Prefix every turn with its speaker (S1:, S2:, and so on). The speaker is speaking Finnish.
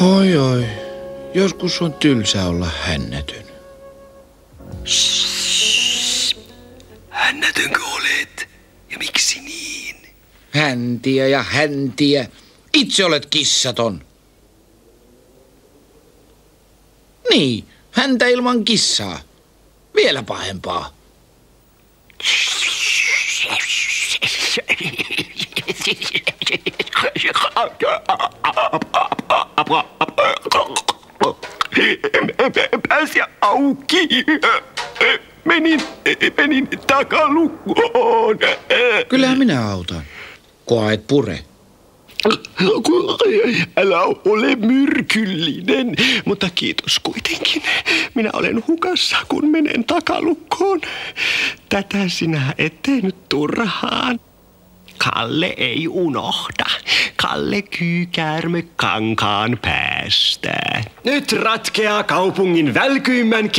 S1: Oi, joskus on tylsä olla hännätön.
S2: Hännätönkö olet? Ja miksi niin?
S1: Häntiä ja häntiä. Itse olet kissaton. Niin, häntä ilman kissaa. Vielä pahempaa.
S2: En pääse auki. Menin takalukkoon.
S1: Kyllähän minä autan. Koa et pure.
S2: Älä ole myrkyllinen, mutta kiitos kuitenkin. Minä olen hukassa, kun menen takalukkoon. Tätä sinä et tehnyt turhaan. Kalle ei unohda. Kalle Kyykäärme kankaan päästä. Nyt ratkeaa kaupungin välkyimmän